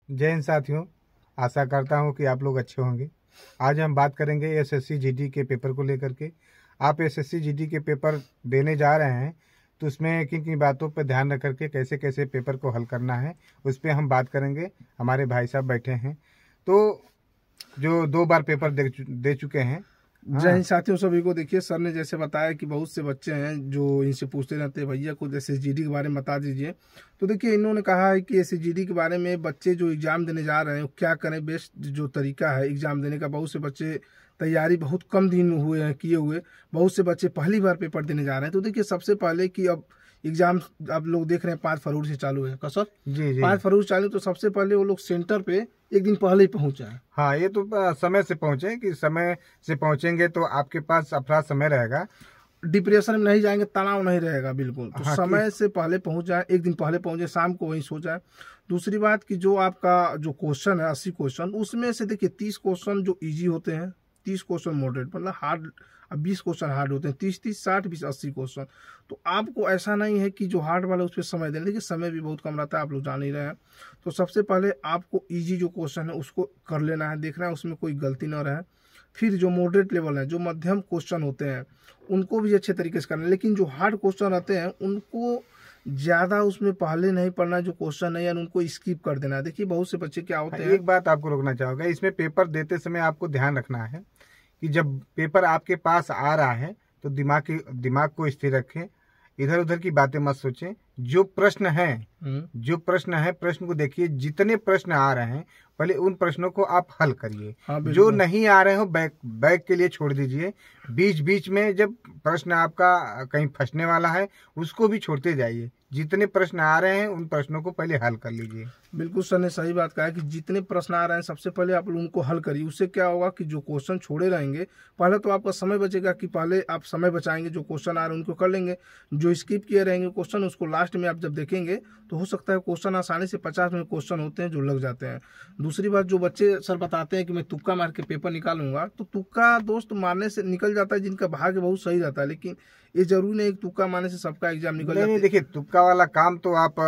जय हिंद साथियों, आशा करता हूं कि आप लोग अच्छे होंगे। आज हम बात करेंगे एसएससी जीडी के पेपर को लेकर के। आप एसएससी जीडी के पेपर देने जा रहे हैं तो उसमें किन किन बातों पर ध्यान रख करके कैसे कैसे पेपर को हल करना है उस पर हम बात करेंगे। हमारे भाई साहब बैठे हैं तो जो 2 बार पेपर दे चुके हैं। जय हिंद साथियों सभी को। देखिए, सर ने जैसे बताया कि बहुत से बच्चे हैं जो इनसे पूछते रहते हैं भैया को जैसे जीडी के बारे में बता दीजिए। तो देखिए, इन्होंने कहा है कि ऐसे जीडी के बारे में बच्चे जो एग्जाम देने जा रहे हैं क्या करें, बेस्ट जो तरीका है एग्जाम देने का। बहुत से बच्चे तैयारी बहुत कम दिन में हुए हैं किए हुए, बहुत से बच्चे पहली बार पेपर देने जा रहे हैं। तो देखिए, सबसे पहले कि अब एग्जाम आप लोग देख रहे हैं 5 फरवरी से चालू है कसर जी 5 फरवरी चालू। तो सबसे पहले वो लोग सेंटर पे एक दिन पहले ही पहुंचा है। हाँ, ये तो समय से पहुंचे कि समय से पहुंचेंगे तो आपके पास अपना समय रहेगा, डिप्रेशन में नहीं जाएंगे, तनाव नहीं रहेगा बिल्कुल। तो हाँ, समय से पहले पहुंच जाए, एक दिन पहले पहुंचे, शाम को वहीं सो जाए। दूसरी बात कि जो आपका जो क्वेश्चन है 80 क्वेश्चन, उसमें से देखिए 30 क्वेश्चन जो इजी होते हैं, 30 क्वेश्चन मॉडरेट मतलब हार्ड, 20 क्वेश्चन हार्ड होते हैं। 30 30 60 20 80 क्वेश्चन। तो आपको ऐसा नहीं है कि जो हार्ड वाला उस पर समय देना, देखिए समय भी बहुत कम रहता है, आप लोग जान ही रहे हैं। तो सबसे पहले आपको ईजी जो क्वेश्चन है उसको कर लेना है, देखना है उसमें कोई गलती ना रहे। फिर जो मॉडरेट लेवल है, जो मध्यम क्वेश्चन होते हैं, उनको भी अच्छे तरीके से करना है। लेकिन जो हार्ड क्वेश्चन रहते हैं उनको ज़्यादा उसमें पहले नहीं पढ़ना, जो क्वेश्चन है यानी उनको स्किप कर देना है। देखिए, बहुत से बच्चे क्या होते हैं। एक बात आपको रोकना चाहूँगा, इसमें पेपर देते समय आपको ध्यान रखना है कि जब पेपर आपके पास आ रहा है तो दिमाग को स्थिर रखें, इधर उधर की बातें मत सोचें। जो प्रश्न है प्रश्न को देखिए। जितने प्रश्न आ रहे हैं पहले उन प्रश्नों को आप हल करिए। हाँ, जो नहीं आ रहे हो बैक के लिए छोड़ दीजिए। बीच बीच में जब प्रश्न आपका कहीं फंसने वाला है उसको भी छोड़ते जाइए। जितने प्रश्न आ रहे हैं उन प्रश्नों को पहले हल कर लीजिए। बिल्कुल सर ने सही बात कहा है कि जितने प्रश्न आ रहे हैं सबसे पहले आप उनको हल करिए। उससे क्या होगा कि जो क्वेश्चन छोड़े रहेंगे, पहले तो आपका समय बचेगा कि पहले आप समय बचाएंगे, जो क्वेश्चन आ रहे हैं उनको कर लेंगे। जो स्किप किए रहेंगे क्वेश्चन, उसको लास्ट में आप जब देखेंगे तो हो सकता है क्वेश्चन आसानी से 50 में क्वेश्चन होते हैं जो लग जाते हैं। दूसरी बात, जो बच्चे सर बताते हैं कि मैं तुक्का मार के पेपर निकालूंगा, तो तुक्का दोस्त मारने से निकल जाता है जिनका भाग्य बहुत सही रहता है। लेकिन ये जरूरी नहीं तुक्का मारने से सबका एग्जाम निकल जाता है। नहीं, देखिए, तुक्का वाला काम तो आप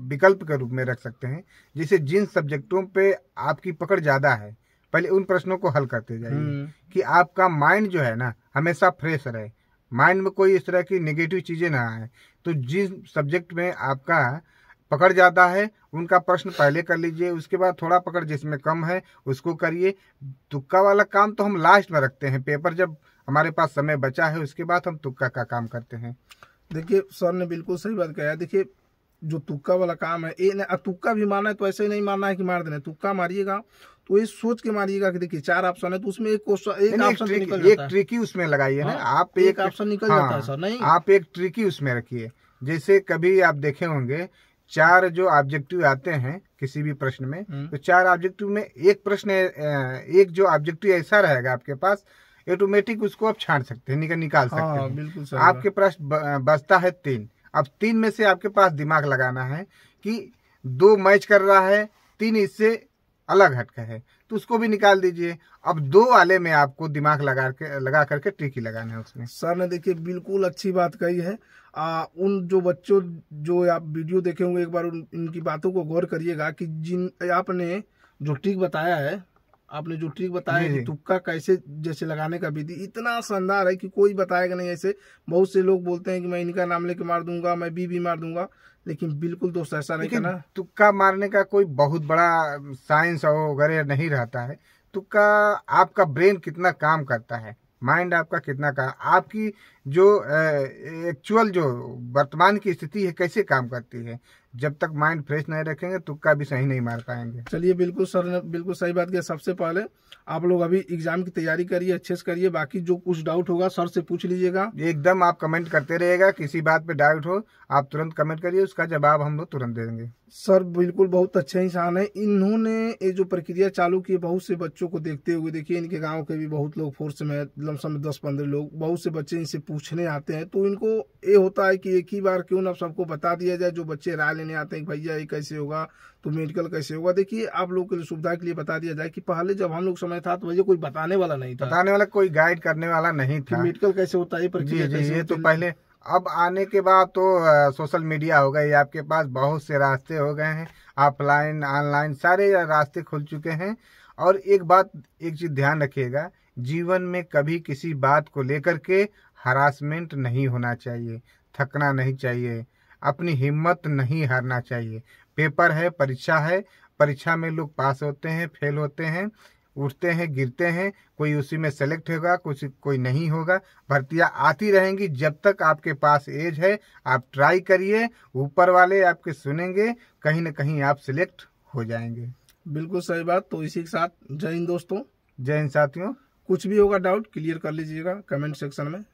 विकल्प के रूप में रख सकते हैं। जैसे जिन सब्जेक्टों पे आपकी पकड़ ज्यादा है पहले उन प्रश्नों को हल करते जाइए कि आपका माइंड जो है ना हमेशा फ्रेश रहे, माइंड में कोई इस तरह की नेगेटिव चीजें ना आए। तो जिस सब्जेक्ट में आपका पकड़ जाता है उनका प्रश्न पहले कर लीजिए, उसके बाद थोड़ा पकड़ जिसमें कम है उसको करिए। तुक्का वाला काम तो हम लास्ट में रखते हैं, पेपर जब हमारे पास समय बचा है उसके बाद हम तुक्का का काम करते हैं। देखिए, सर ने बिल्कुल सही बात कहा है। देखिए, जो तुक्का वाला काम है, ये तुक्का भी मारना है तो ऐसे ही नहीं मारना है कि मार देना है। तुक्का मारिएगा तो ये सोच के मारिएगा कि देखिए 4 ऑप्शन है तो उसमें एक क्वेश्चन, एक ऑप्शन तो निकल जाता है। एक ट्रिकी उसमें लगाइए ना आप, एक ऑप्शन निकल जाता है सर। नहीं, आप एक ट्रिकी उसमें रखिए। जैसे कभी आप देखे होंगे 4 जो ऑब्जेक्टिव आते हैं किसी भी प्रश्न में, तो 4 ऑब्जेक्टिव में एक प्रश्न, एक जो ऑब्जेक्टिव ऐसा रहेगा आपके पास, ऑटोमेटिक उसको आप छांट सकते हैं, निकाल सकते हैं। बिल्कुल सही। आपके पास बचता है 3। अब 3 में से आपके पास दिमाग लगाना है कि 2 मैच कर रहा है, 3 इससे अलग हटका है, तो उसको भी निकाल दीजिए। अब 2 वाले में आपको दिमाग लगा करके ट्रिकी लगाना है उसमें। सर ने देखिए बिल्कुल अच्छी बात कही है। उन जो बच्चों जो आप वीडियो देखे होंगे, एक बार इनकी बातों को गौर करिएगा कि जिन आपने जो ट्रिक बताया है, आपने जो ट्रिक बताया कि तुक्का कैसे जैसे लगाने का विधि इतना शानदार है कि कोई बताएगा नहीं ऐसे। बहुत से लोग बोलते हैं कि मैं इनका नाम लेके मार दूंगा, मैं बी मार दूंगा, लेकिन बिल्कुल दोस्त ऐसा नहीं करना। तुक्का मारने का कोई बहुत बड़ा साइंस वगैरह नहीं रहता है। तुक्का आपका ब्रेन कितना काम करता है, माइंड आपका कितना काम, आपकी जो एक्चुअल जो वर्तमान की स्थिति है कैसे काम करती है, जब तक माइंड फ्रेश नहीं रखेंगे तुक्का भी सही नहीं मार पाएंगे। चलिए, बिल्कुल सर ने बिल्कुल सही बात किया। सबसे पहले आप लोग अभी एग्जाम की तैयारी करिए, अच्छे से करिए। बाकी जो कुछ डाउट होगा सर से पूछ लीजिएगा। एकदम आप कमेंट करते रहिएगा, किसी बात पे डाउट हो आप तुरंत कमेंट करिए, उसका जवाब हम लोग तुरंत दे देंगे। सर बिल्कुल बहुत अच्छे इंसान है। इन्होंने ये जो प्रक्रिया चालू की बहुत से बच्चों को देखते हुए, देखिए इनके गांव के भी बहुत लोग फोर्स में, लमसम 10-15 लोग, बहुत से बच्चे इनसे पूछने आते हैं। तो इनको ये होता है कि एक ही बार क्यों ना सबको बता दिया जाए। जो बच्चे राय लेने आते हैं कि भैया ये कैसे होगा, तो मेडिकल कैसे होगा, देखिए आप लोगों के लिए सुविधा के लिए बता दिया जाए कि पहले जब हम लोग समय था तो भैया कोई बताने वाला नहीं था, बताने वाला कोई गाइड करने वाला नहीं था। मेडिकल कैसे होता है, ये तो पहले अब आने के बाद तो सोशल मीडिया हो गई, आपके पास बहुत से रास्ते हो गए हैं, ऑफलाइन ऑनलाइन सारे रास्ते खुल चुके हैं। और एक चीज ध्यान रखिएगा, जीवन में कभी किसी बात को लेकर के हरासमेंट नहीं होना चाहिए, थकना नहीं चाहिए, अपनी हिम्मत नहीं हारना चाहिए। पेपर है, परीक्षा है, परीक्षा में लोग पास होते हैं, फेल होते हैं, उठते हैं, गिरते हैं, कोई उसी में सेलेक्ट होगा, कुछ कोई नहीं होगा। भर्तियां आती रहेंगी, जब तक आपके पास एज है आप ट्राई करिए, ऊपर वाले आपके सुनेंगे, कहीं ना कहीं आप सिलेक्ट हो जाएंगे। बिल्कुल सही बात। तो इसी के साथ जय हिंद दोस्तों। जय हिंद साथियों। कुछ भी होगा डाउट क्लियर कर लीजिएगा कमेंट सेक्शन में।